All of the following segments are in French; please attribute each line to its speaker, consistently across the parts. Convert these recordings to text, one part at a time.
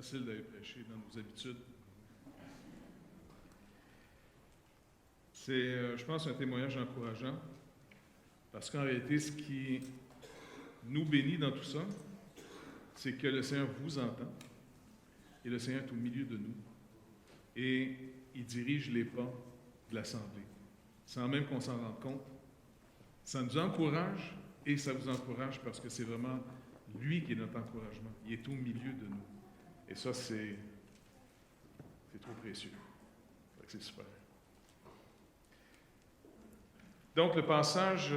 Speaker 1: facile d'aller prêcher dans nos habitudes. C'est, je pense, un témoignage encourageant, parce qu'en réalité, ce qui nous bénit dans tout ça, c'est que le Seigneur vous entend, et le Seigneur est au milieu de nous, et il dirige les pas de l'Assemblée, sans même qu'on s'en rende compte. Ça nous encourage, et ça vous encourage parce que c'est vraiment lui qui est notre encouragement. Il est au milieu de nous. Et ça, c'est trop précieux. C'est super. Donc, le passage,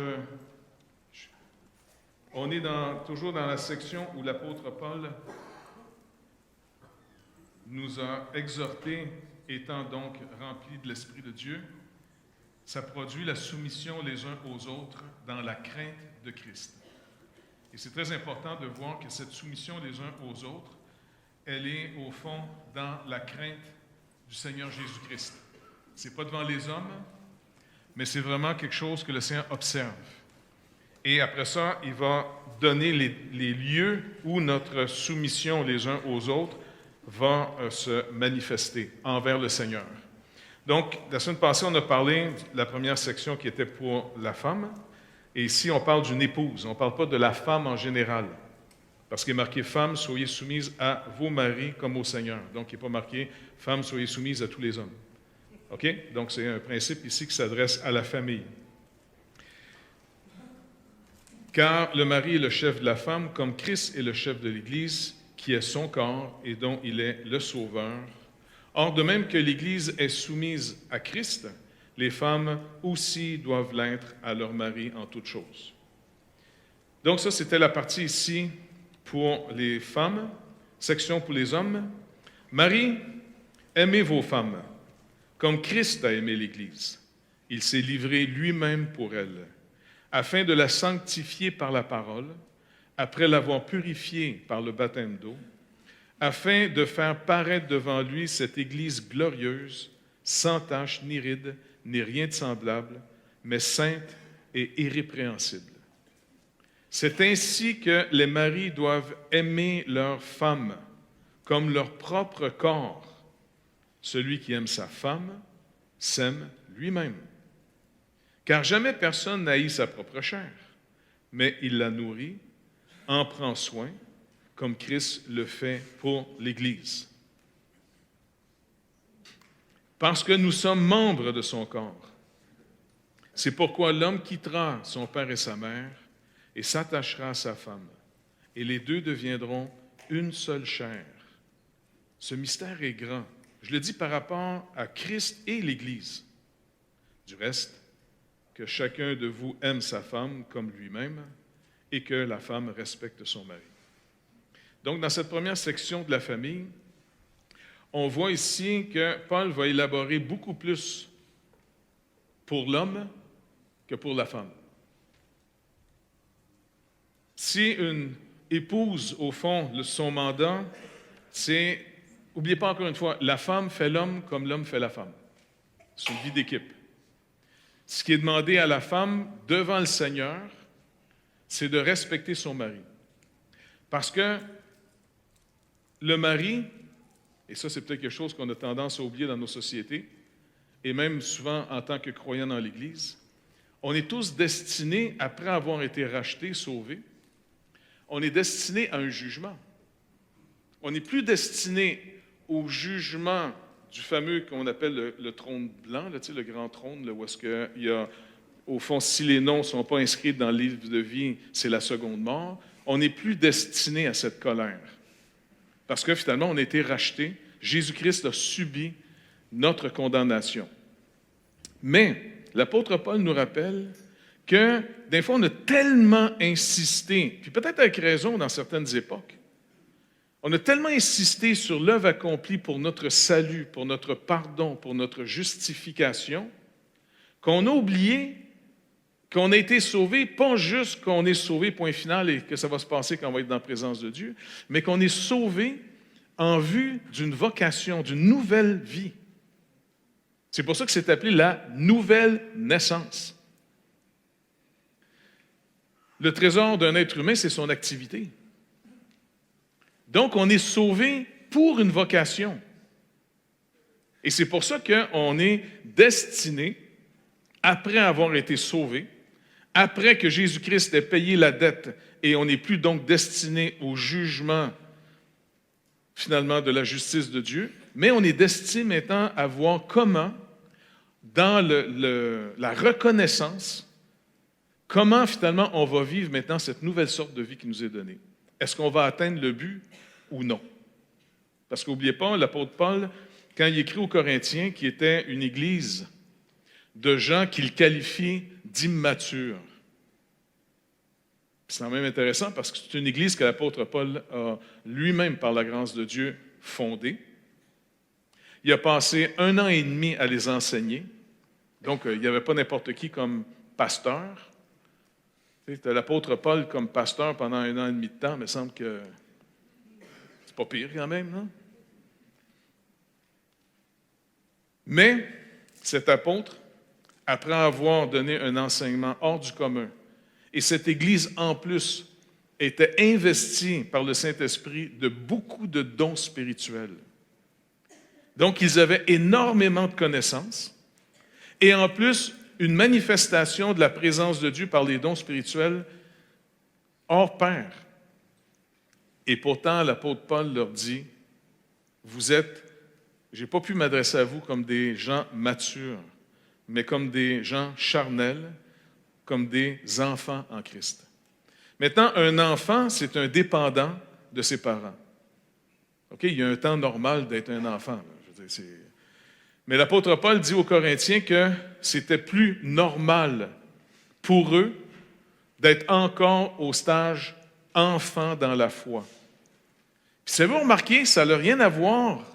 Speaker 1: on est toujours dans la section où l'apôtre Paul nous a exhortés, étant donc remplis de l'Esprit de Dieu. Ça produit la soumission les uns aux autres dans la crainte de Christ. Et c'est très important de voir que cette soumission les uns aux autres, elle est au fond dans la crainte du Seigneur Jésus-Christ. Ce n'est pas devant les hommes, mais c'est vraiment quelque chose que le Seigneur observe. Et après ça, il va donner les lieux où notre soumission les uns aux autres va se manifester envers le Seigneur. Donc, la semaine passée, on a parlé de la première section qui était pour la femme. Et ici, on parle d'une épouse. On ne parle pas de la femme en général. Parce qu'il est marqué « Femmes, soyez soumises à vos maris comme au Seigneur ». Donc, il n'est pas marqué « Femmes, soyez soumises à tous les hommes ». OK? Donc, c'est un principe ici qui s'adresse à la famille. Car le mari est le chef de la femme, comme Christ est le chef de l'Église, qui est son corps et dont il est le sauveur. Or, de même que l'Église est soumise à Christ, les femmes aussi doivent l'être à leur mari en toutes choses. Donc ça, c'était la partie ici pour les femmes, section pour les hommes. Marie, aimez vos femmes, comme Christ a aimé l'Église. Il s'est livré lui-même pour elle, afin de la sanctifier par la parole, après l'avoir purifiée par le baptême d'eau, afin de faire paraître devant lui cette Église glorieuse, sans tache ni ride, ni rien de semblable, mais sainte et irrépréhensible. C'est ainsi que les maris doivent aimer leurs femmes comme leur propre corps. Celui qui aime sa femme s'aime lui-même. Car jamais personne n'haït sa propre chair, mais il la nourrit, en prend soin, comme Christ le fait pour l'Église. Parce que nous sommes membres de son corps. C'est pourquoi l'homme quittera son père et sa mère et s'attachera à sa femme, et les deux deviendront une seule chair. Ce mystère est grand. Je le dis par rapport à Christ et l'Église. Du reste, que chacun de vous aime sa femme comme lui-même et que la femme respecte son mari. Donc, dans cette première section de la famille, on voit ici que Paul va élaborer beaucoup plus pour l'homme que pour la femme. Si une épouse, au fond, son mandat, c'est, n'oubliez pas encore une fois, la femme fait l'homme comme l'homme fait la femme. C'est une vie d'équipe. Ce qui est demandé à la femme devant le Seigneur, c'est de respecter son mari. Parce que le mari, et ça c'est peut-être quelque chose qu'on a tendance à oublier dans nos sociétés, et même souvent en tant que croyants dans l'Église, on est tous destinés, après avoir été rachetés, sauvés, on est destinés à un jugement. On n'est plus destinés au jugement du fameux qu'on appelle le trône blanc, là, tu sais, le grand trône, là, où est-ce qu'il y a, au fond, si les noms ne sont pas inscrits dans le livre de vie, c'est la seconde mort. On n'est plus destinés à cette colère. Parce que finalement, on a été rachetés. Jésus-Christ a subi notre condamnation. Mais l'apôtre Paul nous rappelle que, des fois, on a tellement insisté, puis peut-être avec raison dans certaines époques, on a tellement insisté sur l'œuvre accomplie pour notre salut, pour notre pardon, pour notre justification, qu'on a oublié qu'on a été sauvé, pas juste qu'on est sauvé, point final, et que ça va se passer quand on va être dans la présence de Dieu, mais qu'on est sauvé en vue d'une vocation, d'une nouvelle vie. C'est pour ça que c'est appelé la nouvelle naissance. Le trésor d'un être humain, c'est son activité. Donc, on est sauvé pour une vocation. Et c'est pour ça qu'on est destiné, après avoir été sauvé, après que Jésus-Christ ait payé la dette, et on n'est plus donc destiné au jugement, finalement, de la justice de Dieu, mais on est destiné maintenant à voir comment, dans la reconnaissance, comment finalement on va vivre maintenant cette nouvelle sorte de vie qui nous est donnée. Est-ce qu'on va atteindre le but ou non? Parce qu'n'oubliez pas, l'apôtre Paul, quand il écrit aux Corinthiens, qui était une église de gens qu'il qualifie d'immatures. C'est quand même intéressant parce que c'est une église que l'apôtre Paul a lui-même, par la grâce de Dieu, fondée. Il a passé 1 an et demi à les enseigner. Donc, il n'y avait pas n'importe qui comme pasteur. Tu as l'apôtre Paul comme pasteur pendant 1 an et demi de temps, il me semble que c'est pas pire quand même, non? Mais cet apôtre, après avoir donné un enseignement hors du commun, et cette Église, en plus, était investie par le Saint-Esprit de beaucoup de dons spirituels. Donc, ils avaient énormément de connaissances, et en plus, une manifestation de la présence de Dieu par les dons spirituels hors pair. Et pourtant, l'apôtre Paul leur dit, vous êtes, je n'ai pas pu m'adresser à vous comme des gens matures, mais comme des gens charnels, comme des enfants en Christ. Maintenant, un enfant, c'est un dépendant de ses parents. OK, il y a un temps normal d'être un enfant. Je veux dire, mais l'apôtre Paul dit aux Corinthiens que c'était plus normal pour eux d'être encore au stage enfant dans la foi. Puis, si vous remarquez, ça n'a rien à voir,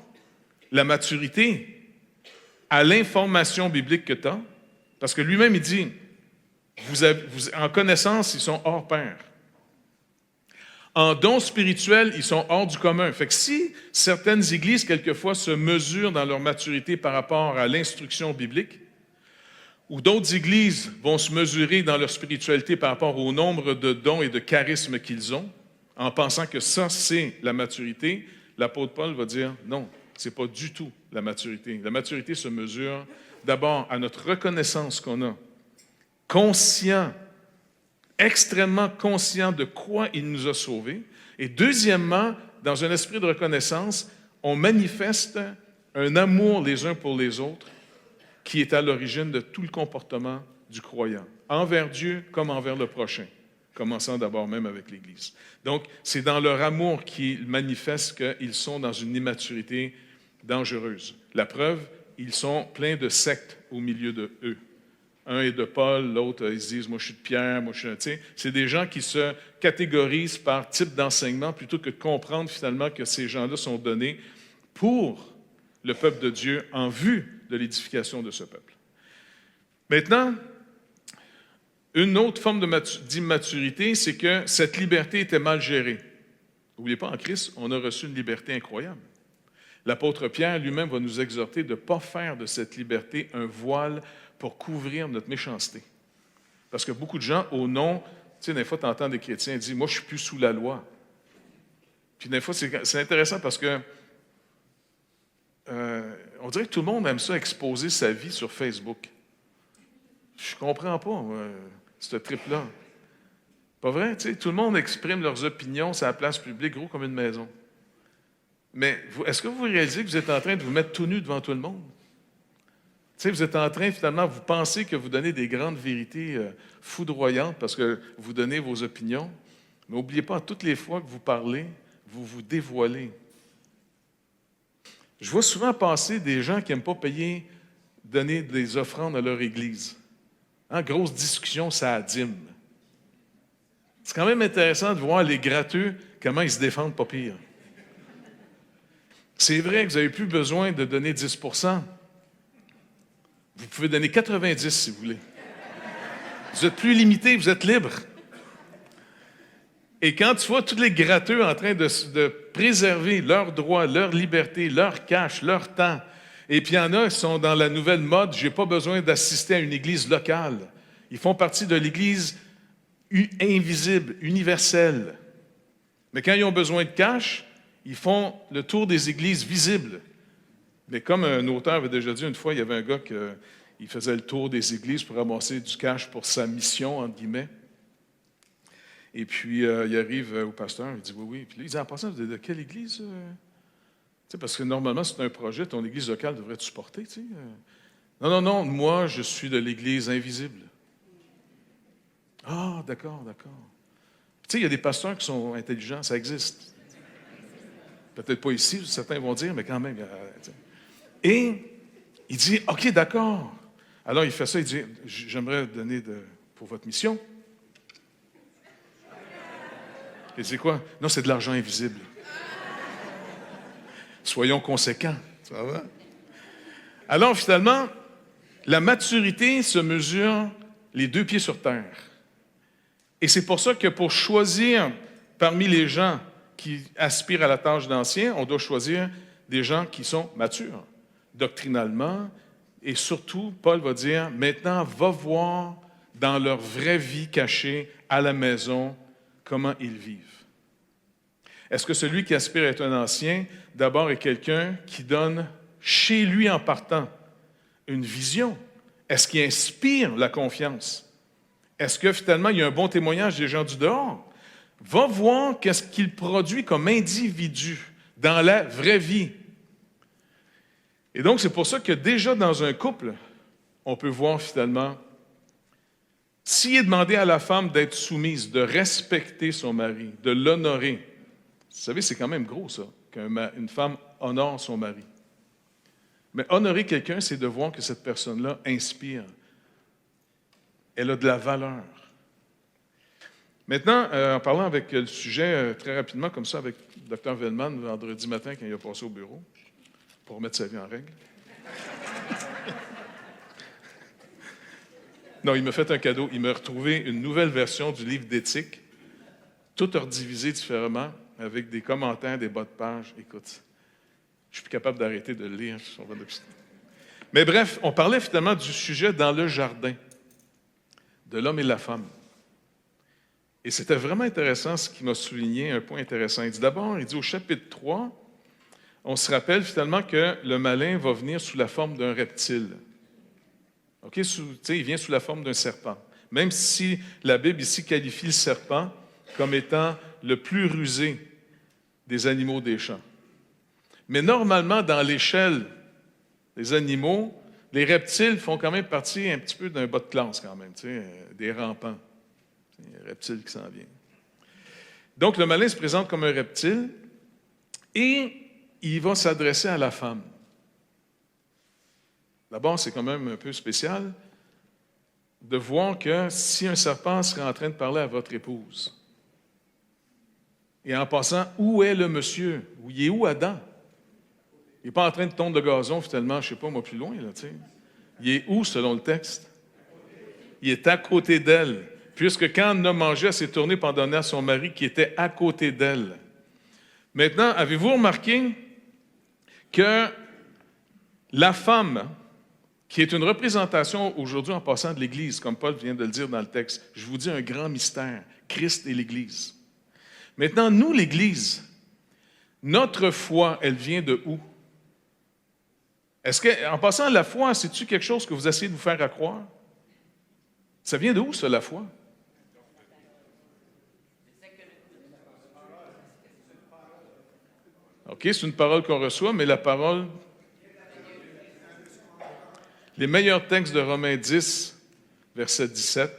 Speaker 1: la maturité, à l'information biblique que tu as, parce que lui-même, il dit, en connaissance, ils sont hors pair. En dons spirituels, ils sont hors du commun. Fait que si certaines églises, quelquefois, se mesurent dans leur maturité par rapport à l'instruction biblique, ou d'autres églises vont se mesurer dans leur spiritualité par rapport au nombre de dons et de charismes qu'ils ont, en pensant que ça, c'est la maturité, l'apôtre Paul va dire non, ce n'est pas du tout la maturité. La maturité se mesure d'abord à notre reconnaissance qu'on a, conscient, extrêmement conscient de quoi il nous a sauvés. Et deuxièmement, dans un esprit de reconnaissance, on manifeste un amour les uns pour les autres qui est à l'origine de tout le comportement du croyant, envers Dieu comme envers le prochain, commençant d'abord même avec l'Église. Donc, c'est dans leur amour qu'ils manifestent qu'ils sont dans une immaturité dangereuse. La preuve, ils sont pleins de sectes au milieu de eux. Un est de Paul, l'autre, ils se disent « moi je suis de Pierre, moi je suis... » Tu sais, c'est des gens qui se catégorisent par type d'enseignement plutôt que de comprendre finalement que ces gens-là sont donnés pour le peuple de Dieu en vue de l'édification de ce peuple. Maintenant, une autre forme d'immaturité, c'est que cette liberté était mal gérée. N'oubliez pas, en Christ, on a reçu une liberté incroyable. L'apôtre Pierre lui-même va nous exhorter de ne pas faire de cette liberté un voile pour couvrir notre méchanceté. Parce que beaucoup de gens, au nom, tu sais, des fois, tu entends des chrétiens dire « moi, je ne suis plus sous la loi ». Puis des fois, c'est intéressant parce que on dirait que tout le monde aime ça, exposer sa vie sur Facebook. Je ne comprends pas, ce trip-là. Pas vrai? Tu sais, tout le monde exprime leurs opinions sur la place publique, gros comme une maison. Mais est-ce que vous réalisez que vous êtes en train de vous mettre tout nu devant tout le monde? Tu sais, vous êtes en train, finalement, vous pensez que vous donnez des grandes vérités foudroyantes parce que vous donnez vos opinions. Mais n'oubliez pas, toutes les fois que vous parlez, vous vous dévoilez. Je vois souvent passer des gens qui n'aiment pas donner des offrandes à leur église. Grosse discussion, ça a dîme. C'est quand même intéressant de voir les gratteux, comment ils se défendent pas pire. C'est vrai que vous n'avez plus besoin de donner 10 %. Vous pouvez donner 90 si vous voulez. Vous êtes plus limité, vous êtes libre. Et quand tu vois tous les gratteux en train de préserver leurs droits, leur liberté, leur cash, leur temps, et puis il y en a qui sont dans la nouvelle mode, je n'ai pas besoin d'assister à une église locale. Ils font partie de l'église invisible, universelle. Mais quand ils ont besoin de cash, Ils font le tour des églises visibles. Mais comme un auteur avait déjà dit une fois, il y avait un gars qui faisait le tour des églises pour ramasser du cash pour sa mission, entre guillemets. Et puis, il arrive au pasteur, il dit « Oui, oui. » Puis là, il dit « En passant, vous êtes de quelle église? Tu sais, parce que normalement, c'est un projet, ton église locale devrait te supporter. Tu sais. Non, non, non, moi, je suis de l'église invisible. » Ah, d'accord, d'accord. Tu sais, il y a des pasteurs qui sont intelligents, ça existe. Peut-être pas ici, certains vont dire, mais quand même. Et il dit, OK, d'accord. Alors, il fait ça, il dit, j'aimerais donner pour votre mission. Il dit quoi? Non, c'est de l'argent invisible. Soyons conséquents. Ça va? Alors, finalement, la maturité se mesure les 2 pieds sur terre. Et c'est pour ça que pour choisir parmi les gens qui aspirent à la tâche d'ancien, on doit choisir des gens qui sont matures, doctrinalement. Et surtout, Paul va dire, maintenant, va voir dans leur vraie vie cachée à la maison comment ils vivent. Est-ce que celui qui aspire à être un ancien, d'abord, est quelqu'un qui donne chez lui en partant une vision? Est-ce qu'il inspire la confiance? Est-ce que finalement, il y a un bon témoignage des gens du dehors? Va voir qu'est-ce qu'il produit comme individu dans la vraie vie. Et donc, c'est pour ça que déjà dans un couple, on peut voir finalement, s'il est demandé à la femme d'être soumise, de respecter son mari, de l'honorer, vous savez, c'est quand même gros ça, qu'une femme honore son mari. Mais honorer quelqu'un, c'est de voir que cette personne-là inspire. Elle a de la valeur. Maintenant, en parlant avec le sujet très rapidement, comme ça, avec le Dr Vellman, vendredi matin, quand il a passé au bureau, pour remettre sa vie en règle. Non, il m'a fait un cadeau. Il m'a retrouvé une nouvelle version du livre d'éthique, tout redivisé différemment, avec des commentaires, des bas de page. Écoute, je suis plus capable d'arrêter de le lire. Mais bref, on parlait finalement du sujet dans le jardin, de l'homme et de la femme. Et c'était vraiment intéressant ce qu'il m'a souligné, un point intéressant. Il dit d'abord, il dit au chapitre 3, on se rappelle finalement que le malin va venir sous la forme d'un reptile. OK? Il vient sous la forme d'un serpent. Même si la Bible ici qualifie le serpent comme étant le plus rusé des animaux des champs. Mais normalement, dans l'échelle des animaux, les reptiles font quand même partie un petit peu d'un bas de classe quand même, des rampants. Un reptile qui s'en vient. Donc, le malin se présente comme un reptile et il va s'adresser à la femme. D'abord, c'est quand même un peu spécial de voir que si un serpent serait en train de parler à votre épouse, et en passant, où est le monsieur? Il est où Adam? Il n'est pas en train de tondre le gazon, finalement, je ne sais pas, moi, plus loin, là, tu sais. Il est où, selon le texte? Il est à côté d'elle. Puisque quand Anna mangeait, elle s'est tournée pour en donner à son mari qui était à côté d'elle. Maintenant, avez-vous remarqué que la femme, qui est une représentation aujourd'hui en passant de l'Église, comme Paul vient de le dire dans le texte, je vous dis un grand mystère, Christ et l'Église. Maintenant, nous, l'Église, notre foi, elle vient de où? Est-ce que, en passant, la foi, c'est-tu quelque chose que vous essayez de vous faire croire? Ça vient de où, ça, la foi? OK, c'est une parole qu'on reçoit, mais la parole... Les meilleurs textes de Romains 10, verset 17,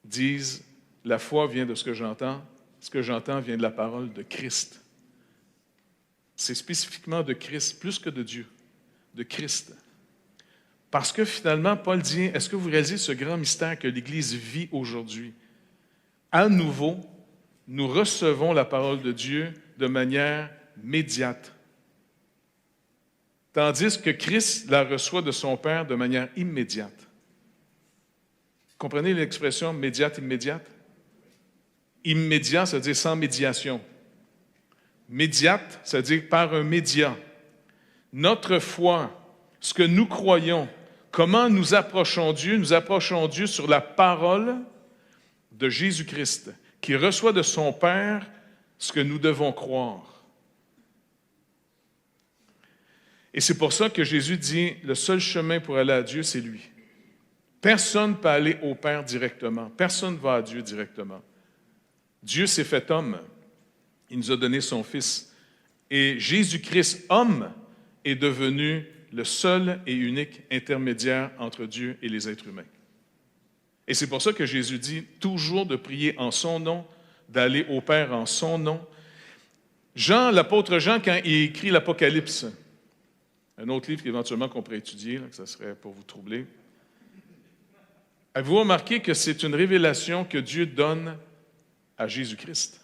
Speaker 1: disent « La foi vient de ce que j'entends vient de la parole de Christ. » C'est spécifiquement de Christ, plus que de Dieu, de Christ. Parce que finalement, Paul dit, est-ce que vous réalisez ce grand mystère que l'Église vit aujourd'hui? À nouveau, nous recevons la parole de Dieu de manière médiate. Tandis que Christ la reçoit de son Père de manière immédiate. Comprenez l'expression médiate, immédiate? Immédiat, ça veut dire sans médiation. Médiate, ça veut dire par un média. Notre foi, ce que nous croyons, comment nous approchons Dieu sur la parole de Jésus-Christ, qui reçoit de son Père ce que nous devons croire. Et c'est pour ça que Jésus dit, le seul chemin pour aller à Dieu, c'est lui. Personne ne peut aller au Père directement. Personne ne va à Dieu directement. Dieu s'est fait homme. Il nous a donné son Fils. Et Jésus-Christ, homme, est devenu le seul et unique intermédiaire entre Dieu et les êtres humains. Et c'est pour ça que Jésus dit toujours de prier en son nom, d'aller au Père en son nom. Jean, l'apôtre Jean, quand il écrit l'Apocalypse, un autre livre éventuellement qu'on pourrait étudier, là, que ça serait pour vous troubler, avez-vous remarqué que c'est une révélation que Dieu donne à Jésus-Christ?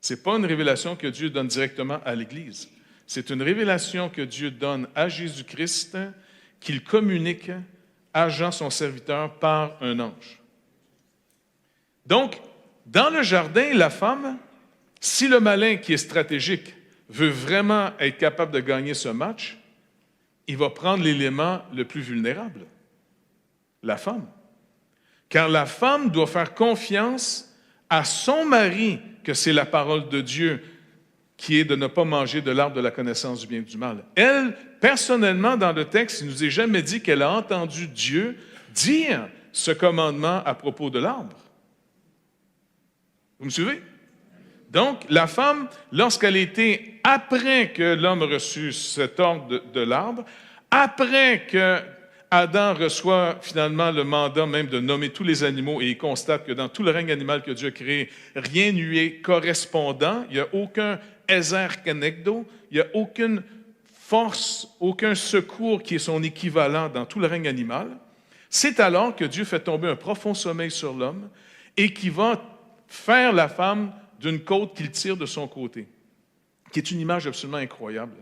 Speaker 1: Ce n'est pas une révélation que Dieu donne directement à l'Église. C'est une révélation que Dieu donne à Jésus-Christ qu'il communique à Jean, son serviteur, par un ange. Donc, dans le jardin, la femme, si le malin qui est stratégique veut vraiment être capable de gagner ce match, il va prendre l'élément le plus vulnérable, la femme. Car la femme doit faire confiance à son mari que c'est la parole de Dieu qui est de ne pas manger de l'arbre de la connaissance du bien et du mal. Elle, personnellement, dans le texte, il ne nous est jamais dit qu'elle a entendu Dieu dire ce commandement à propos de l'arbre. Vous me suivez? Donc, la femme, lorsqu'elle était, après que l'homme a reçu cet ordre de l'arbre, après que Adam reçoit finalement le mandat même de nommer tous les animaux et il constate que dans tout le règne animal que Dieu a créé, rien ne lui est correspondant, il n'y a aucun Ezer Kenegdo, il n'y a aucune force, aucun secours qui est son équivalent dans tout le règne animal. C'est alors que Dieu fait tomber un profond sommeil sur l'homme et qui va faire la femme d'une côte qu'il tire de son côté, qui est une image absolument incroyable.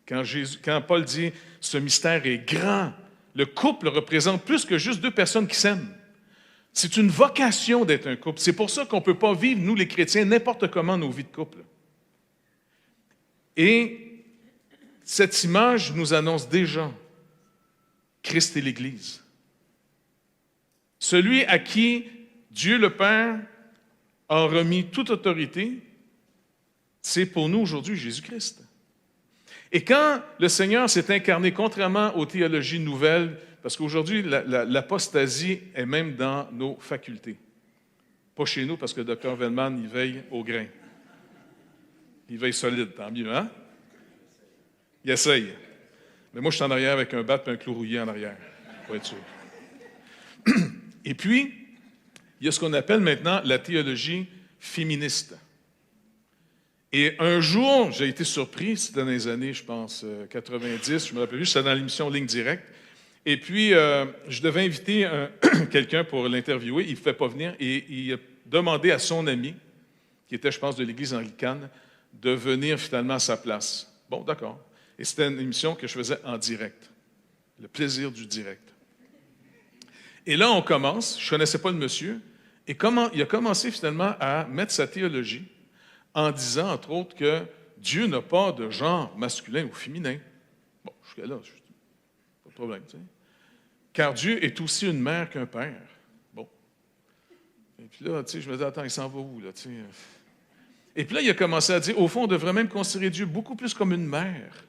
Speaker 1: Quand Paul dit « ce mystère est grand », le couple représente plus que juste deux personnes qui s'aiment. C'est une vocation d'être un couple. C'est pour ça qu'on ne peut pas vivre, nous les chrétiens, n'importe comment nos vies de couple. Et cette image nous annonce déjà Christ et l'Église. Celui à qui Dieu le Père a remis toute autorité, c'est pour nous aujourd'hui Jésus-Christ. Et quand le Seigneur s'est incarné, contrairement aux théologies nouvelles, parce qu'aujourd'hui, l'apostasie est même dans nos facultés. Pas chez nous, parce que le Dr. Vellman, il veille au grain. Il veille solide, tant mieux, hein? Il essaye. Mais moi, je suis en arrière avec un bat et un clou rouillé en arrière, pour être sûr. Et puis, il y a ce qu'on appelle maintenant la théologie féministe. Et un jour, j'ai été surpris, c'était dans les années, je pense, 90, je me rappelle plus, c'était dans l'émission Ligne Directe. Et puis, je devais inviter quelqu'un pour l'interviewer, il ne pouvait pas venir, et il a demandé à son ami, qui était, je pense, de l'Église anglicane, de venir finalement à sa place. Bon, d'accord. Et c'était une émission que je faisais en direct. Le plaisir du direct. Et là, on commence, je ne connaissais pas le monsieur, et il a commencé finalement à mettre sa théologie en disant, entre autres, que Dieu n'a pas de genre masculin ou féminin. Bon, jusqu'à là, pas de problème, tu sais. Car Dieu est aussi une mère qu'un père. Bon. Et puis là, tu sais, je me dis, attends, il s'en va où, là, tu sais? Et puis là, il a commencé à dire, au fond, on devrait même considérer Dieu beaucoup plus comme une mère.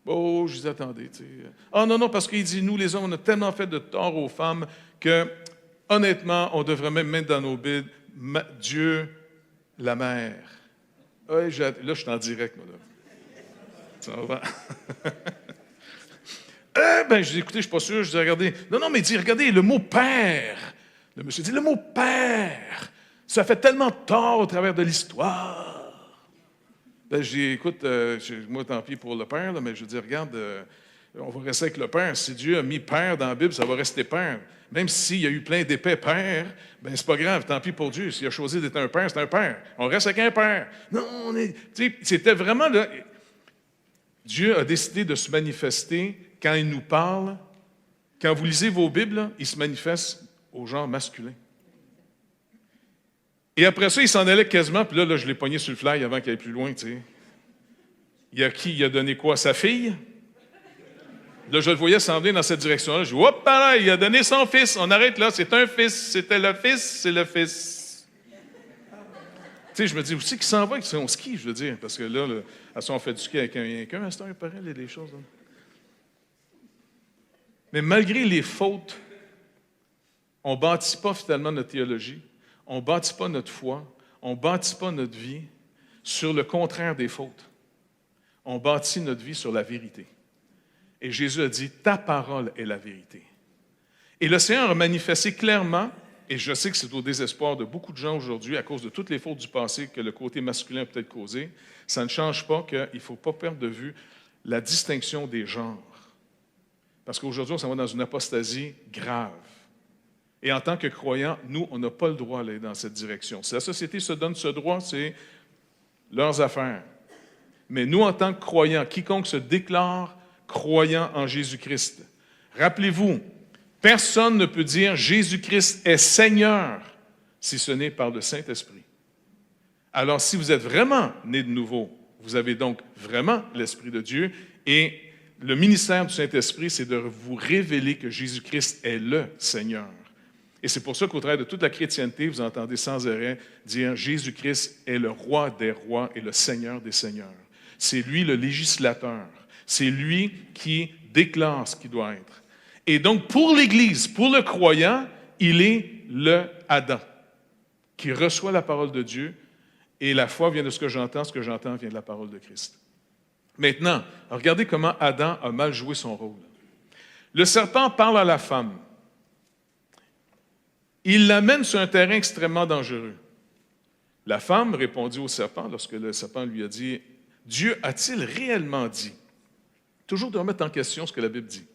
Speaker 1: Bon, je dis, attendez, tu sais. Ah non, parce qu'il dit, nous, les hommes, on a tellement fait de tort aux femmes que, honnêtement, on devrait même mettre dans nos bibles, Dieu, la mère. Ouais, là, je suis en direct, moi, là. Ça va. Je dis, écoutez, je ne suis pas sûr. Je dis, regardez. Non, mais il dit, regardez, le mot père. Le monsieur dit, le mot père, ça fait tellement tort au travers de l'histoire. Je dis, écoute, moi, tant pis pour le père, là, mais je dis, regarde, on va rester avec le père. Si Dieu a mis père dans la Bible, ça va rester père. Même s'il y a eu plein d'épais pères, ben c'est pas grave, tant pis pour Dieu. S'il a choisi d'être un père, c'est un père. On reste avec un père. Non, c'était vraiment là. Dieu a décidé de se manifester quand il nous parle. Quand vous lisez vos Bibles, là, il se manifeste au genre masculin. Et après ça, il s'en allait quasiment, puis là, je l'ai pogné sur le fly avant qu'il aille plus loin, tu sais. Il a donné quoi? Sa fille? Là, je le voyais s'en venir dans cette direction-là. Je dis, hop, là, il a donné son fils. On arrête là, c'est un fils. C'était le fils, c'est le fils. Tu sais, je me dis aussi qu'il s'en va avec son ski, je veux dire, parce que là, on fait du ski avec un instant, il paraît, il y a des choses. Là. Mais malgré les fautes, on ne bâtit pas finalement notre théologie, on ne bâtit pas notre foi, on ne bâtit pas notre vie sur le contraire des fautes. On bâtit notre vie sur la vérité. Et Jésus a dit, ta parole est la vérité. Et le Seigneur a manifesté clairement, et je sais que c'est au désespoir de beaucoup de gens aujourd'hui, à cause de toutes les fautes du passé que le côté masculin a peut-être causé, ça ne change pas qu'il ne faut pas perdre de vue la distinction des genres. Parce qu'aujourd'hui, on s'en va dans une apostasie grave. Et en tant que croyants, nous, on n'a pas le droit d'aller dans cette direction. Si la société se donne ce droit, c'est leurs affaires. Mais nous, en tant que croyants, quiconque se déclare croyant en Jésus-Christ, rappelez-vous, personne ne peut dire Jésus-Christ est Seigneur si ce n'est par le Saint-Esprit. Alors, si vous êtes vraiment né de nouveau, vous avez donc vraiment l'Esprit de Dieu et le ministère du Saint-Esprit, c'est de vous révéler que Jésus-Christ est le Seigneur. Et c'est pour ça qu'au travers de toute la chrétienté, vous entendez sans arrêt dire Jésus-Christ est le roi des rois et le Seigneur des seigneurs. C'est lui le législateur. C'est lui qui déclare ce qui doit être. Et donc, pour l'Église, pour le croyant, il est le Adam, qui reçoit la parole de Dieu, et la foi vient de ce que j'entends vient de la parole de Christ. Maintenant, regardez comment Adam a mal joué son rôle. Le serpent parle à la femme. Il l'amène sur un terrain extrêmement dangereux. La femme répondit au serpent lorsque le serpent lui a dit « Dieu a-t-il réellement dit ?» Toujours de remettre en question ce que la Bible dit.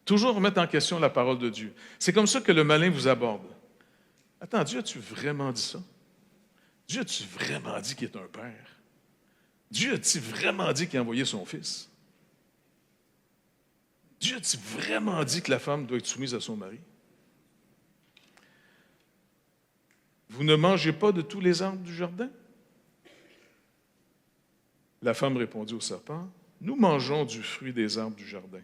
Speaker 1: Toujours remettre en question la parole de Dieu. C'est comme ça que le malin vous aborde. Attends, Dieu a-tu vraiment dit ça? Dieu a-tu vraiment dit qu'il est un père? Dieu a-t-il vraiment dit qu'il a envoyé son fils? Dieu a-t-il vraiment dit que la femme doit être soumise à son mari? Vous ne mangez pas de tous les arbres du jardin? La femme répondit au serpent, nous mangeons du fruit des arbres du jardin.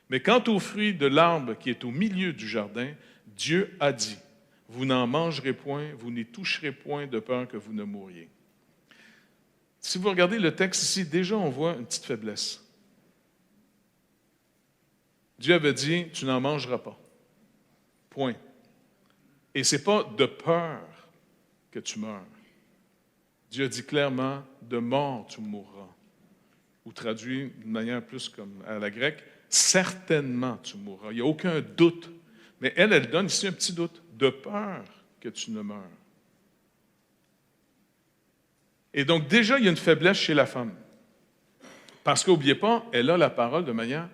Speaker 1: Mais quant au fruit de l'arbre qui est au milieu du jardin, Dieu a dit, vous n'en mangerez point, vous n'y toucherez point de peur que vous ne mouriez. Si vous regardez le texte ici, déjà on voit une petite faiblesse. Dieu avait dit, tu n'en mangeras pas. Point. Et ce n'est pas de peur que tu meurs. Dieu a dit clairement, de mort tu mourras. Ou traduit d'une manière plus comme à la grecque, certainement tu mourras. Il n'y a aucun doute. Mais elle donne ici un petit doute, de peur que tu ne meurs. Et donc déjà, il y a une faiblesse chez la femme. Parce qu'oubliez pas, elle a la parole de manière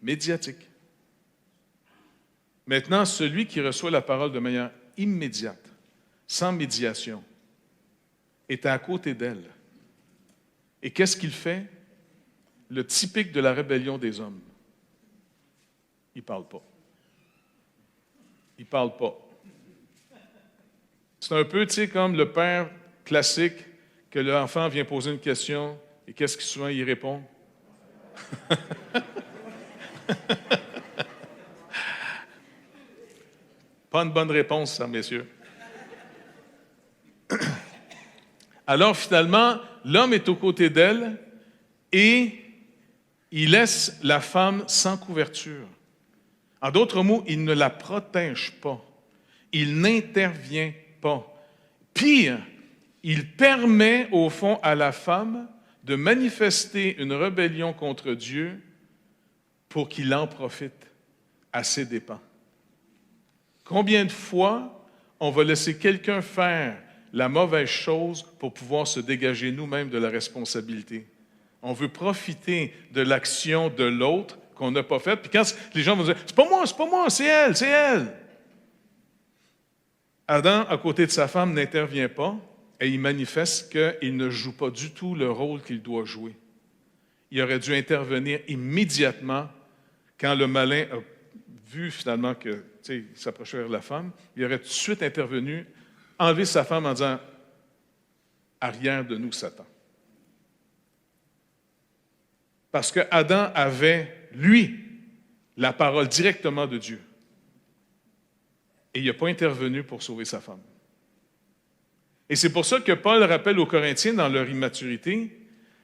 Speaker 1: médiatique. Maintenant, celui qui reçoit la parole de manière immédiate, sans médiation, est à côté d'elle. Et qu'est-ce qu'il fait? Le typique de la rébellion des hommes. Il ne parle pas. Il ne parle pas. C'est un peu, tu sais, comme le père classique, que l'enfant vient poser une question, et qu'est-ce qu'il souvent il répond? Pas une bonne réponse, ça, messieurs. Alors, finalement, l'homme est aux côtés d'elle et il laisse la femme sans couverture. En d'autres mots, il ne la protège pas. Il n'intervient pas. Pire, il permet, au fond, à la femme de manifester une rébellion contre Dieu pour qu'il en profite à ses dépens. Combien de fois on va laisser quelqu'un faire la mauvaise chose pour pouvoir se dégager nous-mêmes de la responsabilité? On veut profiter de l'action de l'autre qu'on n'a pas faite. Puis quand les gens vont dire « c'est pas moi, c'est elle, c'est elle ». Adam, à côté de sa femme, n'intervient pas et il manifeste qu'il ne joue pas du tout le rôle qu'il doit jouer. Il aurait dû intervenir immédiatement quand le malin a vu finalement que, il s'approchait vers la femme, il aurait tout de suite intervenu, enlevé sa femme en disant « arrière de nous, Satan ». Parce que Adam avait, lui, la parole directement de Dieu. Et il n'a pas intervenu pour sauver sa femme. Et c'est pour ça que Paul rappelle aux Corinthiens dans leur immaturité,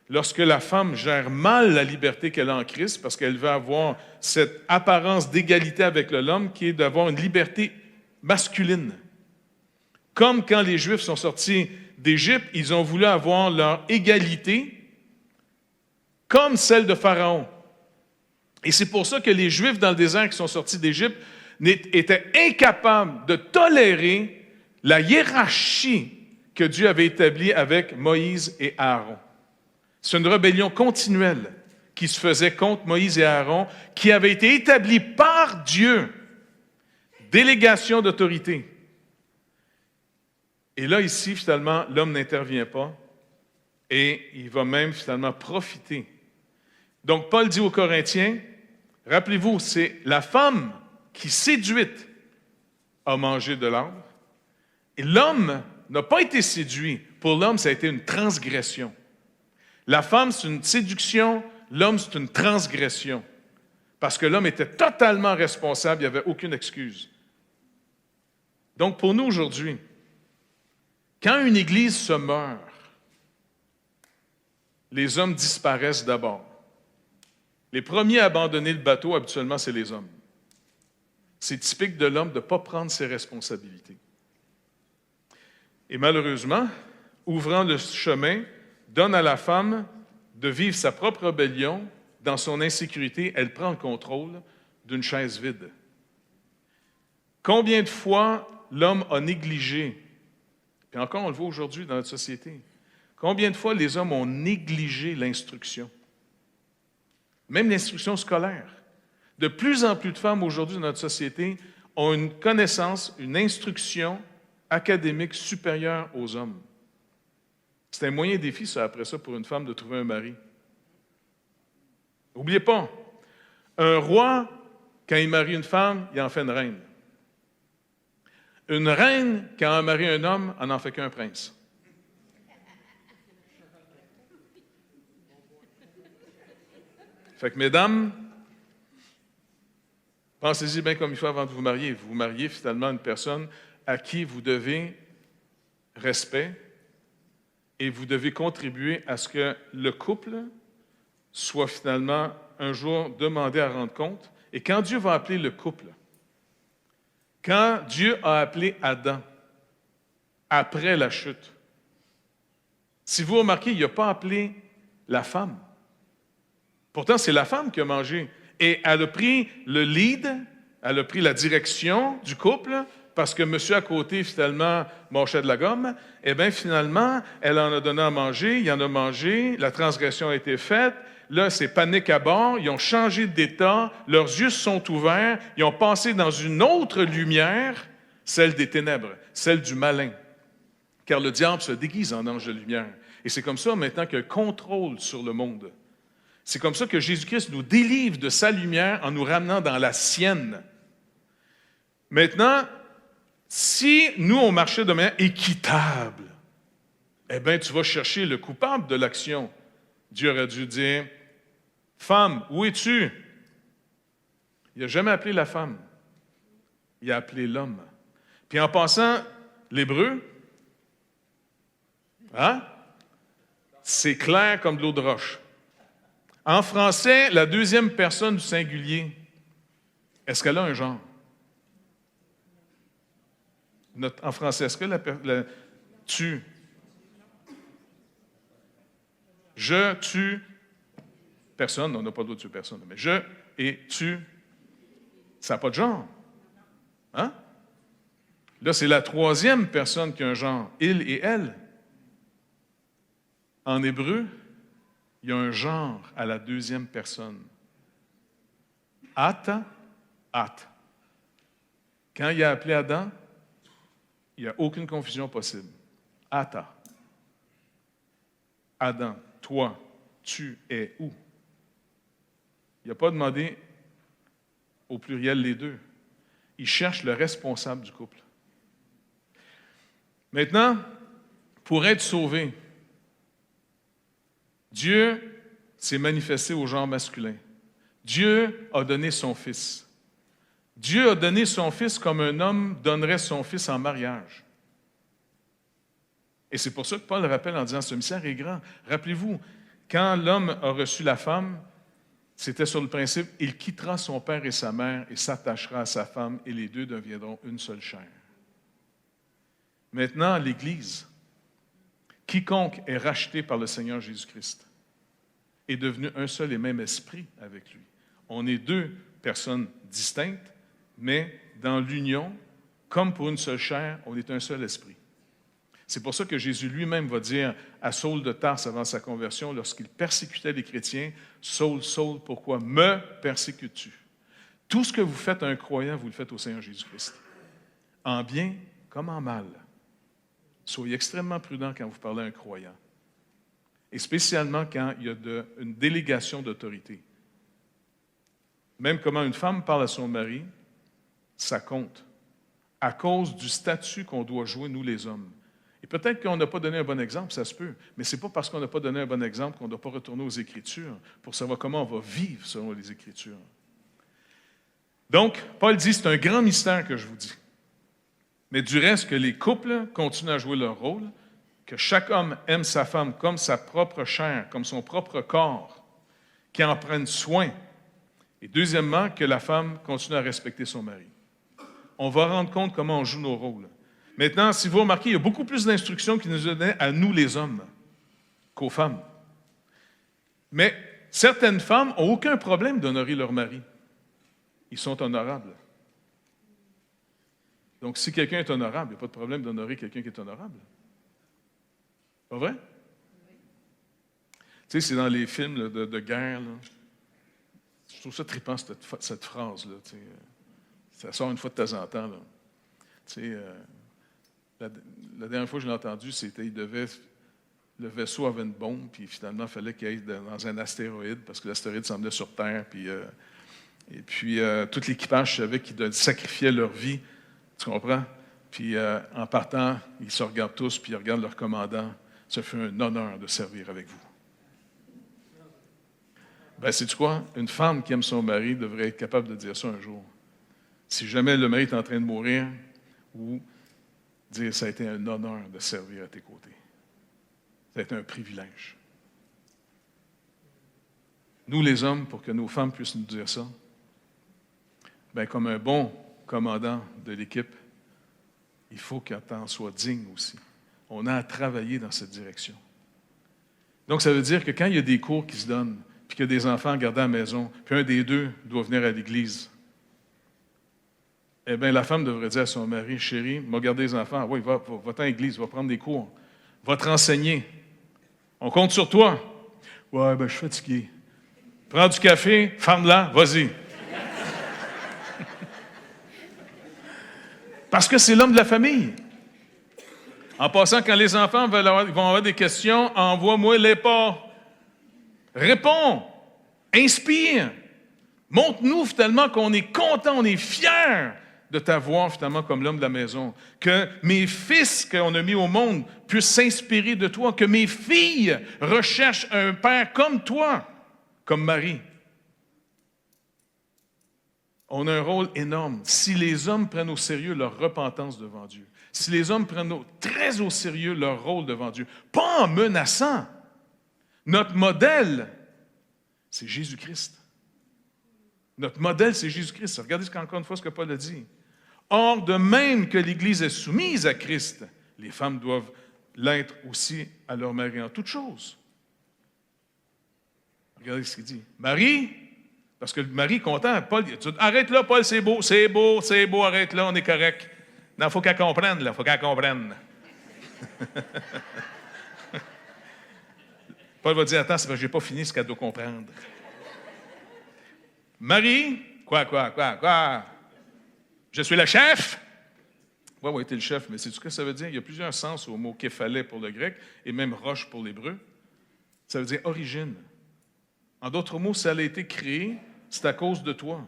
Speaker 1: lorsque la femme gère mal la liberté qu'elle a en Christ, parce qu'elle veut avoir cette apparence d'égalité avec l'homme, qui est d'avoir une liberté masculine. Comme quand les Juifs sont sortis d'Égypte, ils ont voulu avoir leur égalité comme celle de Pharaon. Et c'est pour ça que les Juifs dans le désert qui sont sortis d'Égypte étaient incapables de tolérer la hiérarchie que Dieu avait établie avec Moïse et Aaron. C'est une rébellion continuelle qui se faisait contre Moïse et Aaron, qui avait été établie par Dieu. Délégation d'autorité. Et là, ici, finalement, l'homme n'intervient pas et il va même, finalement, profiter. Donc, Paul dit aux Corinthiens, rappelez-vous, c'est la femme qui, séduite, a mangé de l'arbre. Et l'homme n'a pas été séduit. Pour l'homme, ça a été une transgression. La femme, c'est une séduction. L'homme, c'est une transgression. Parce que l'homme était totalement responsable, il n'y avait aucune excuse. Donc, pour nous aujourd'hui, quand une église se meurt, les hommes disparaissent d'abord. Les premiers à abandonner le bateau, habituellement, c'est les hommes. C'est typique de l'homme de ne pas prendre ses responsabilités. Et malheureusement, ouvrant le chemin, donne à la femme de vivre sa propre rébellion. Dans son insécurité, elle prend le contrôle d'une chaise vide. Combien de fois l'homme a négligé, puis encore on le voit aujourd'hui dans notre société, combien de fois les hommes ont négligé l'instruction, même l'instruction scolaire. De plus en plus de femmes aujourd'hui dans notre société ont une connaissance, une instruction académique supérieure aux hommes. C'est un moyen défi, ça, après ça, pour une femme de trouver un mari. N'oubliez pas, un roi, quand il marie une femme, il en fait une reine. Une reine, quand elle marie un homme, elle n'en fait qu'un prince. Fait que, mesdames, pensez-y bien comme il faut avant de vous marier. Vous vous mariez finalement une personne à qui vous devez respect et vous devez contribuer à ce que le couple soit finalement un jour demandé à rendre compte. Et quand Dieu va appeler le couple, quand Dieu a appelé Adam après la chute, si vous remarquez, il n'a pas appelé la femme. Pourtant, c'est la femme qui a mangé. Et elle a pris le lead, elle a pris la direction du couple, parce que monsieur à côté, finalement, mâchait de la gomme. Eh bien, finalement, elle en a donné à manger, il en a mangé, la transgression a été faite. Là, c'est panique à bord, ils ont changé d'état, leurs yeux se sont ouverts, ils ont passé dans une autre lumière, celle des ténèbres, celle du malin. Car le diable se déguise en ange de lumière. Et c'est comme ça maintenant qu'il contrôle sur le monde. C'est comme ça que Jésus-Christ nous délivre de sa lumière en nous ramenant dans la sienne. Maintenant, si nous, on marchait de manière équitable, eh bien, tu vas chercher le coupable de l'action. Dieu aurait dû dire, « Femme, où es-tu? » Il n'a jamais appelé la femme. Il a appelé l'homme. Puis en passant, l'hébreu, c'est clair comme de l'eau de roche. En français, la deuxième personne du singulier, est-ce qu'elle a un genre? En français, est-ce que tu, je, tu, personne, on n'a pas le droit de tuer personne, mais je et tu, ça n'a pas de genre. Hein? Là, c'est la troisième personne qui a un genre, il et elle. En hébreu, il y a un genre à la deuxième personne. Ata, at. Quand il a appelé Adam, il n'y a aucune confusion possible. Ata. Adam, toi, tu es où? Il n'a pas demandé au pluriel les deux. Il cherche le responsable du couple. Maintenant, pour être sauvé, Dieu s'est manifesté au genre masculin. Dieu a donné son Fils. Dieu a donné son Fils comme un homme donnerait son fils en mariage. Et c'est pour ça que Paul rappelle en disant, ce mystère est grand. Rappelez-vous, quand l'homme a reçu la femme, c'était sur le principe, il quittera son père et sa mère et s'attachera à sa femme et les deux deviendront une seule chair. Maintenant, l'Église, quiconque est racheté par le Seigneur Jésus-Christ est devenu un seul et même esprit avec lui. On est deux personnes distinctes, mais dans l'union, comme pour une seule chair, on est un seul esprit. C'est pour ça que Jésus lui-même va dire à Saul de Tarse avant sa conversion, lorsqu'il persécutait les chrétiens, « Saul, Saul, pourquoi me persécutes-tu? » Tout ce que vous faites à un croyant, vous le faites au Seigneur Jésus-Christ. En bien comme en mal. Soyez extrêmement prudents quand vous parlez à un croyant. Et spécialement quand il y a une délégation d'autorité. Même comment une femme parle à son mari, ça compte. À cause du statut qu'on doit jouer, nous les hommes. Et peut-être qu'on n'a pas donné un bon exemple, ça se peut, mais ce n'est pas parce qu'on n'a pas donné un bon exemple qu'on ne doit pas retourner aux Écritures pour savoir comment on va vivre selon les Écritures. Donc, Paul dit, c'est un grand mystère que je vous dis. Mais du reste, que les couples continuent à jouer leur rôle, que chaque homme aime sa femme comme sa propre chair, comme son propre corps, qu'il en prenne soin. Et deuxièmement, que la femme continue à respecter son mari. On va rendre compte comment on joue nos rôles. Maintenant, si vous remarquez, il y a beaucoup plus d'instructions qui nous donnaient à nous les hommes qu'aux femmes. Mais certaines femmes n'ont aucun problème d'honorer leur mari. Ils sont honorables. Donc, si quelqu'un est honorable, il n'y a pas de problème d'honorer quelqu'un qui est honorable. Pas vrai? Tu sais, c'est dans les films là, de guerre. Là. Je trouve ça trippant, cette phrase-là. Tu sais. Ça sort une fois de temps en temps. Là. Tu sais, la dernière fois que je l'ai entendu, c'était le vaisseau avait une bombe, puis finalement, il fallait qu'il aille dans un astéroïde, parce que l'astéroïde s'en venait sur Terre, et puis tout l'équipage savait qu'ils sacrifiaient leur vie, tu comprends? Puis en partant, ils se regardent tous, puis ils regardent leur commandant. Ça fait un honneur de servir avec vous. Ben, sais-tu quoi? Une femme qui aime son mari devrait être capable de dire ça un jour. Si jamais le mari est en train de mourir, ou dire ça a été un honneur de servir à tes côtés. Ça a été un privilège. Nous, les hommes, pour que nos femmes puissent nous dire ça, bien, comme un bon commandant de l'équipe, il faut qu'elle en soit digne aussi. On a à travailler dans cette direction. Donc, ça veut dire que quand il y a des cours qui se donnent, puis qu'il y a des enfants gardés à la maison, puis un des deux doit venir à l'église, eh bien, la femme devrait dire à son mari, « Chérie, m'a gardé les enfants. Oui, va-t'en à l'église, va prendre des cours. Va te renseigner. On compte sur toi. » « Ouais, ben, je suis fatigué. » « Prends du café, ferme-la, vas-y. » Parce que c'est l'homme de la famille. En passant, quand les enfants vont avoir des questions, envoie-moi-les pas. Réponds. Inspire. Montre-nous finalement qu'on est content, on est fiers de t'avoir finalement comme l'homme de la maison. Que mes fils qu'on a mis au monde puissent s'inspirer de toi. Que mes filles recherchent un père comme toi, comme Marie. On a un rôle énorme. Si les hommes prennent au sérieux leur repentance devant Dieu, si les hommes prennent très au sérieux leur rôle devant Dieu, pas en menaçant, notre modèle, c'est Jésus-Christ. Notre modèle, c'est Jésus-Christ. Regardez encore une fois ce que Paul a dit. Or, de même que l'Église est soumise à Christ, les femmes doivent l'être aussi à leur mari en toutes choses. Regardez ce qu'il dit. Marie, parce que le mari est content, Paul dit, arrête là, Paul, c'est beau, arrête là, on est correct. Non, il faut qu'elle comprenne, là, il faut qu'elle comprenne. Paul va dire, attends, c'est parce que je n'ai pas fini ce qu'elle doit comprendre. Marie, quoi? Je suis le chef? Oui, tu es le chef, mais c'est ce que ça veut dire? Il y a plusieurs sens au mot képhalais pour le grec et même roche pour l'hébreu. Ça veut dire origine. En d'autres mots, ça a été créé, c'est à cause de toi.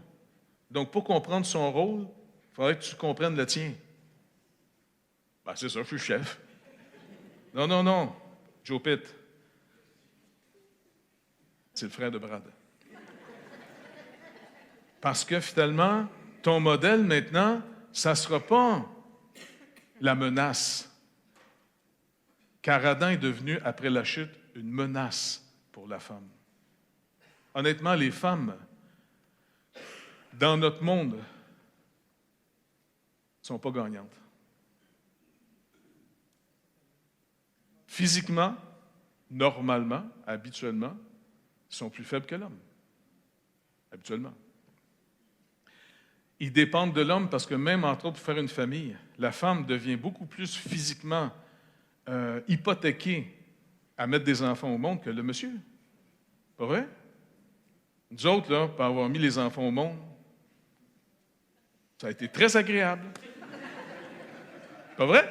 Speaker 1: Donc, pour comprendre son rôle, il faudrait que tu comprennes le tien. Ben, c'est ça, je suis le chef. Non, Joe Pitt. C'est le frère de Brad. Parce que finalement, ton modèle maintenant, ça ne sera pas la menace. car Adam est devenu, après la chute, une menace pour la femme. Honnêtement, les femmes, dans notre monde, ne sont pas gagnantes. Physiquement, normalement, habituellement, ils sont plus faibles que l'homme. Habituellement. Ils dépendent de l'homme parce que même, entre autres, pour faire une famille, la femme devient beaucoup plus physiquement hypothéquée à mettre des enfants au monde que le monsieur. Pas vrai? Nous autres, là, pour avoir mis les enfants au monde, ça a été très agréable. Pas vrai?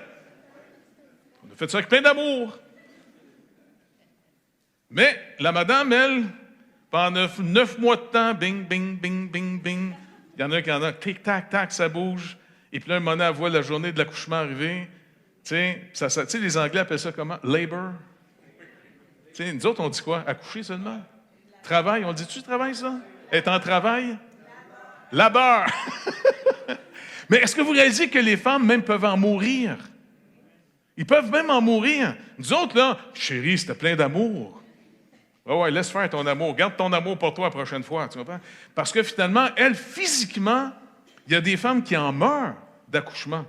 Speaker 1: On a fait ça avec plein d'amour. Mais la madame, elle, pendant 9 mois de temps, bing, bing, bing, bing, bing, il y en a qui en a, tic, tac, tac, ça bouge. Et puis là, un moment donné, elle voit la journée de l'accouchement arriver. Tu sais, les Anglais appellent ça comment? Labor. Tu sais, nous autres, on dit quoi? Accoucher seulement? Travail, on dit-tu travail, ça? Être en travail? Labeur. Mais est-ce que vous réalisez que les femmes même peuvent en mourir? Ils peuvent même en mourir. Nous autres, là, chérie, c'était plein d'amour. Ouais, laisse faire ton amour. Garde ton amour pour toi la prochaine fois, tu comprends? Parce que finalement, elle, physiquement, il y a des femmes qui en meurent d'accouchement.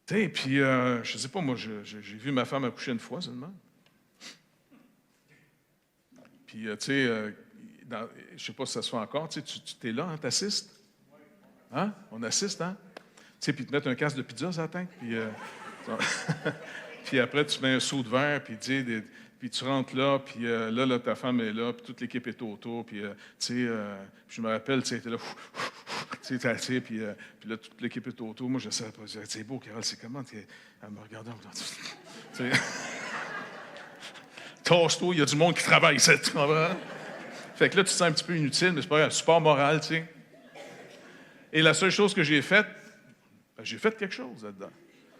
Speaker 1: Tu sais, puis, je sais pas, moi, j'ai vu ma femme accoucher une fois seulement. Puis, tu sais, je sais pas si ça se fait encore, tu es là, hein, t'assistes? Hein? On assiste, hein? Tu sais, puis te mettre un casque de pizza sur la tête, puis... puis après, tu mets un seau de verre, puis tu rentres là, puis là, ta femme est là, puis toute l'équipe est autour, puis tu sais, je me rappelle, tu sais, t'es là, tu sais, puis là, toute l'équipe est autour. Moi, je sais pas, c'est beau, Carole, c'est comment? Elle me regardait, tu sais, tasse-toi, il y a du monde qui travaille, tu comprends? Fait que là, tu te sens un petit peu inutile, mais c'est pas un support moral, tu sais. Et la seule chose que j'ai faite, j'ai fait quelque chose là-dedans.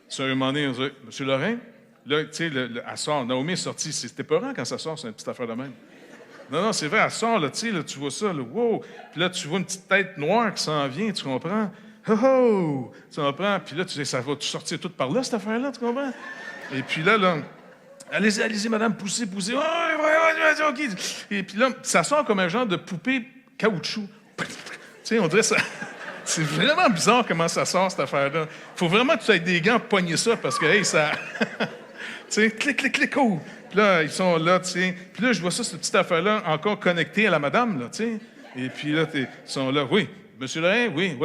Speaker 1: C'est un moment donné, on dit, Monsieur Lorrain, là, tu sais, elle sort, Naomi est sortie, c'était peurant quand ça sort, c'est une petite affaire de même. Non, c'est vrai, elle sort, là, tu sais, là, tu vois ça, là, wow! Puis là, tu vois une petite tête noire qui s'en vient, tu comprends? Oh, oh! Tu comprends? Puis là, tu sais, ça va sortir tout par là, cette affaire-là, tu comprends? Et puis là, allez-y, madame, poussez. Ouais, OK. Et puis là, ça sort comme un genre de poupée caoutchouc. Tu sais, on dirait ça... C'est vraiment bizarre comment ça sort, cette affaire-là. Il faut vraiment que tu aies des gants pour pogner ça, parce que, hey, ça... tu sais, clic, oh! Puis là, ils sont là, tu sais. Puis là, je vois ça, cette petite affaire-là, encore connectée à la madame, là, tu sais. Et puis là, ils sont là. Oui, Monsieur Lorrain, oui.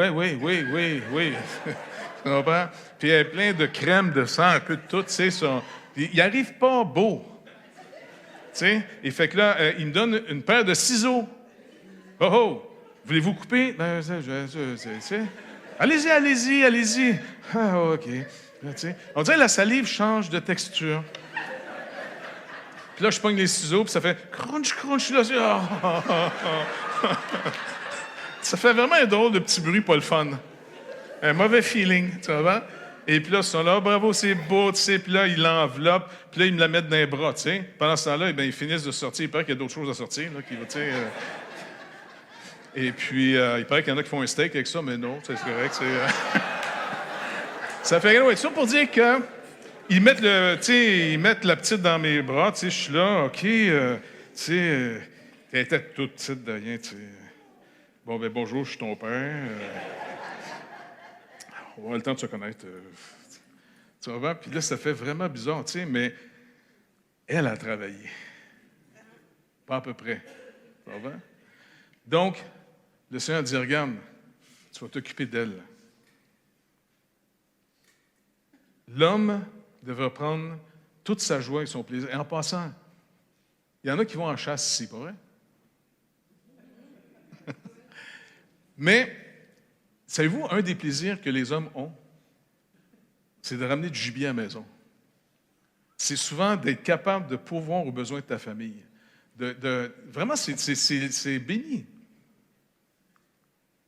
Speaker 1: Tu comprends? Puis il y a plein de crème, de sang, un peu de tout, tu sais. Ils n'arrivent pas beau. Tu sais? Et fait que là, il me donne une paire de ciseaux. Oh! Voulez-vous couper? Ben, allez-y. Ah, OK. Là, on dirait que la salive change de texture. Puis là, je pogne les ciseaux, puis ça fait crunch, là. Ça fait vraiment un drôle de petit bruit, pas le fun. Un mauvais feeling, tu vois? Et puis là, ils sont là, bravo, c'est beau, tu sais. Puis là, ils l'enveloppent, puis là, ils me la mettent dans les bras, tu sais. Pendant ce temps-là, ils finissent de sortir. Il paraît qu'il y a d'autres choses à sortir, là, qui, tu sais... Et puis, il paraît qu'il y en a qui font un steak avec ça, mais non, c'est correct. Ça fait rien. Ça pour dire que ils mettent la petite dans mes bras, tu sais, je suis là, OK, tu sais, elle était toute petite de rien, tu sais. Bon, ben bonjour, je suis ton père. On va avoir le temps de se connaître. Tu vois, puis là, ça fait vraiment bizarre, tu sais, mais elle a travaillé. Pas à peu près. Tu vois? Donc, le Seigneur dit, regarde, tu vas t'occuper d'elle. L'homme devrait prendre toute sa joie et son plaisir. Et en passant, il y en a qui vont en chasse ici, pas vrai? Mais, savez-vous, un des plaisirs que les hommes ont, c'est de ramener du gibier à la maison. C'est souvent d'être capable de pourvoir aux besoins de ta famille. Vraiment, c'est béni.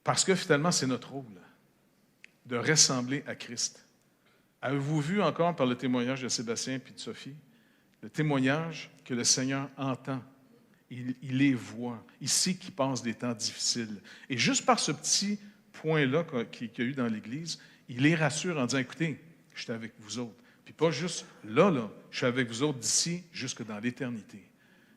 Speaker 1: Parce que finalement, c'est notre rôle de ressembler à Christ. Avez-vous vu encore par le témoignage de Sébastien et de Sophie, le témoignage que le Seigneur entend, il les voit, il sait qu'ils passent des temps difficiles. Et juste par ce petit point-là qu'il y a eu dans l'Église, il les rassure en disant, écoutez, je suis avec vous autres. Puis pas juste là, je suis avec vous autres d'ici jusque dans l'éternité.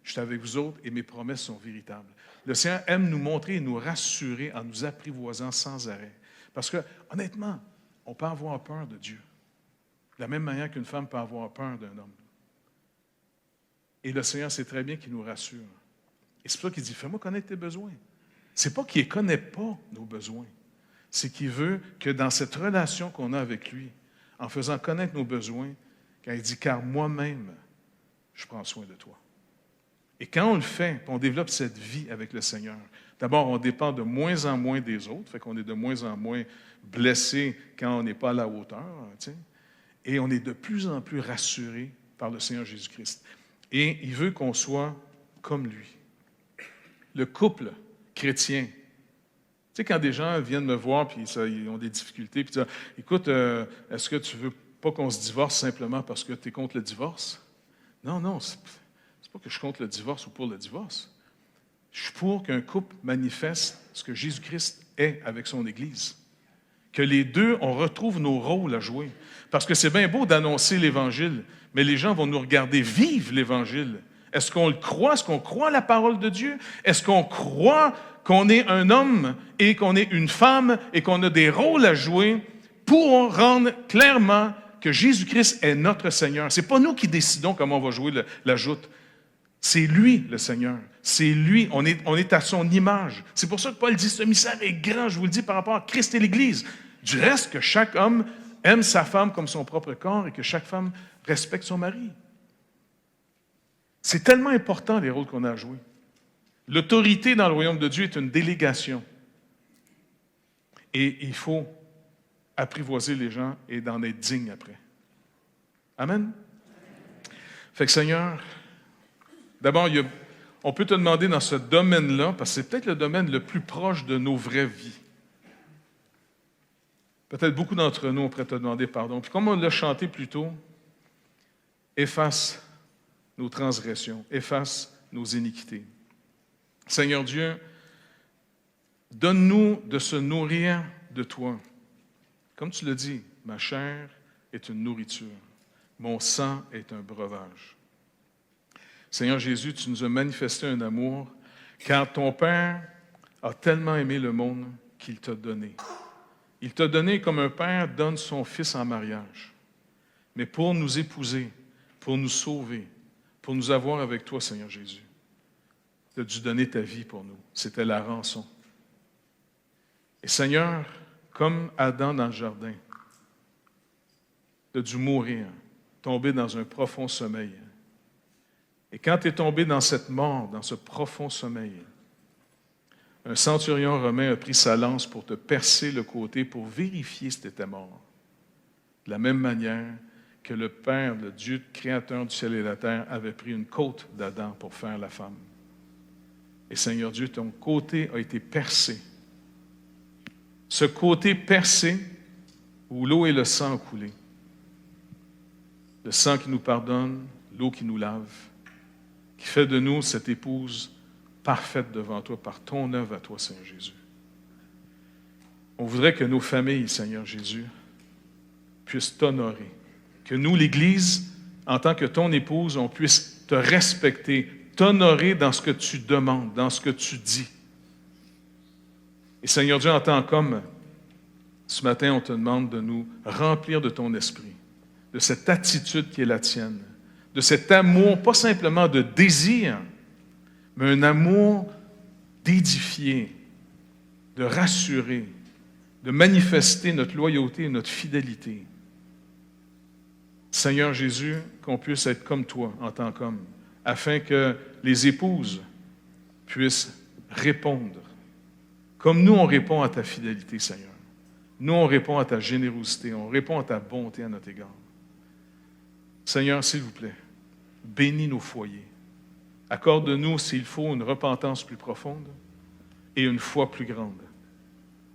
Speaker 1: Je suis avec vous autres et mes promesses sont véritables. Le Seigneur aime nous montrer et nous rassurer en nous apprivoisant sans arrêt. Parce que, honnêtement, on peut avoir peur de Dieu. De la même manière qu'une femme peut avoir peur d'un homme. Et le Seigneur sait très bien qu'il nous rassure. Et c'est pour ça qu'il dit, fais-moi connaître tes besoins. C'est pas qu'il ne connaît pas nos besoins. C'est qu'il veut que dans cette relation qu'on a avec lui, en faisant connaître nos besoins, quand il dit, car moi-même, je prends soin de toi. Et quand on le fait, on développe cette vie avec le Seigneur, d'abord, on dépend de moins en moins des autres, fait qu'on est de moins en moins blessé quand on n'est pas à la hauteur, tu sais, et on est de plus en plus rassuré par le Seigneur Jésus-Christ. Et il veut qu'on soit comme lui. Le couple chrétien. Tu sais, quand des gens viennent me voir puis ils ont des difficultés, puis ils disent, écoute, est-ce que tu veux pas qu'on se divorce simplement parce que tu es contre le divorce? Non, c'est pas que je suis contre le divorce ou pour le divorce. Je suis pour qu'un couple manifeste ce que Jésus-Christ est avec son Église. Que les deux, on retrouve nos rôles à jouer. Parce que c'est bien beau d'annoncer l'Évangile, mais les gens vont nous regarder vivre l'Évangile. Est-ce qu'on le croit? Est-ce qu'on croit à la parole de Dieu? Est-ce qu'on croit qu'on est un homme et qu'on est une femme et qu'on a des rôles à jouer pour rendre clairement que Jésus-Christ est notre Seigneur? Ce n'est pas nous qui décidons comment on va jouer la joute. C'est lui, le Seigneur. C'est lui. On est à son image. C'est pour ça que Paul dit, ce mystère est grand, je vous le dis, par rapport à Christ et l'Église. Du reste, que chaque homme aime sa femme comme son propre corps et que chaque femme respecte son mari. C'est tellement important, les rôles qu'on a à jouer. L'autorité dans le royaume de Dieu est une délégation. Et il faut apprivoiser les gens et d'en être digne après. Amen? Fait que Seigneur, d'abord, on peut te demander dans ce domaine-là, parce que c'est peut-être le domaine le plus proche de nos vraies vies. Peut-être beaucoup d'entre nous, on pourrait te demander pardon. Puis comme on l'a chanté plus tôt, efface nos transgressions, efface nos iniquités. Seigneur Dieu, donne-nous de se nourrir de toi. Comme tu l'as dit, ma chair est une nourriture, mon sang est un breuvage. Seigneur Jésus, tu nous as manifesté un amour, car ton Père a tellement aimé le monde qu'il t'a donné. Il t'a donné comme un père donne son fils en mariage, mais pour nous épouser, pour nous sauver, pour nous avoir avec toi, Seigneur Jésus. Tu as dû donner ta vie pour nous. C'était la rançon. Et Seigneur, comme Adam dans le jardin, tu as dû mourir, tomber dans un profond sommeil. Et quand tu es tombé dans cette mort, dans ce profond sommeil, un centurion romain a pris sa lance pour te percer le côté pour vérifier si tu étais mort. De la même manière que le Père, le Dieu créateur du ciel et de la terre, avait pris une côte d'Adam pour faire la femme. Et Seigneur Dieu, ton côté a été percé. Ce côté percé où l'eau et le sang ont coulé. Le sang qui nous pardonne, l'eau qui nous lave, qui fait de nous cette épouse parfaite devant toi par ton œuvre à toi, Seigneur Jésus. On voudrait que nos familles, Seigneur Jésus, puissent t'honorer. Que nous, l'Église, en tant que ton épouse, on puisse te respecter, t'honorer dans ce que tu demandes, dans ce que tu dis. Et Seigneur Dieu, en tant qu'homme, ce matin, on te demande de nous remplir de ton esprit, de cette attitude qui est la tienne, de cet amour, pas simplement de désir, mais un amour d'édifier, de rassurer, de manifester notre loyauté et notre fidélité. Seigneur Jésus, qu'on puisse être comme toi en tant qu'homme, afin que les épouses puissent répondre. Comme nous, on répond à ta fidélité, Seigneur. Nous, on répond à ta générosité, on répond à ta bonté à notre égard. Seigneur, s'il vous plaît, bénis nos foyers. Accorde-nous, s'il faut, une repentance plus profonde et une foi plus grande,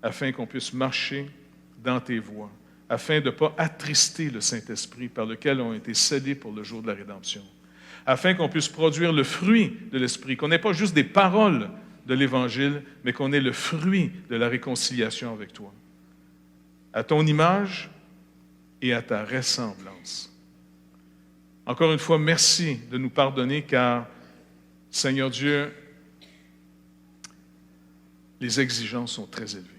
Speaker 1: afin qu'on puisse marcher dans tes voies, afin de ne pas attrister le Saint-Esprit par lequel on a été scellés pour le jour de la rédemption, afin qu'on puisse produire le fruit de l'Esprit, qu'on n'ait pas juste des paroles de l'Évangile, mais qu'on ait le fruit de la réconciliation avec toi, à ton image et à ta ressemblance. Encore une fois, merci de nous pardonner car, Seigneur Dieu, les exigences sont très élevées.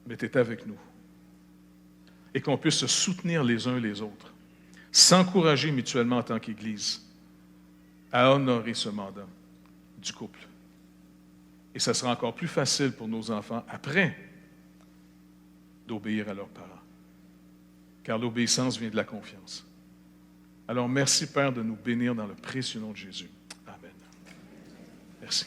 Speaker 1: Mais tu es avec nous. Et qu'on puisse se soutenir les uns les autres, s'encourager mutuellement en tant qu'Église à honorer ce mandat du couple. Et ça sera encore plus facile pour nos enfants après d'obéir à leurs parents. Car l'obéissance vient de la confiance. Alors merci Père de nous bénir dans le précieux nom de Jésus. Amen. Merci.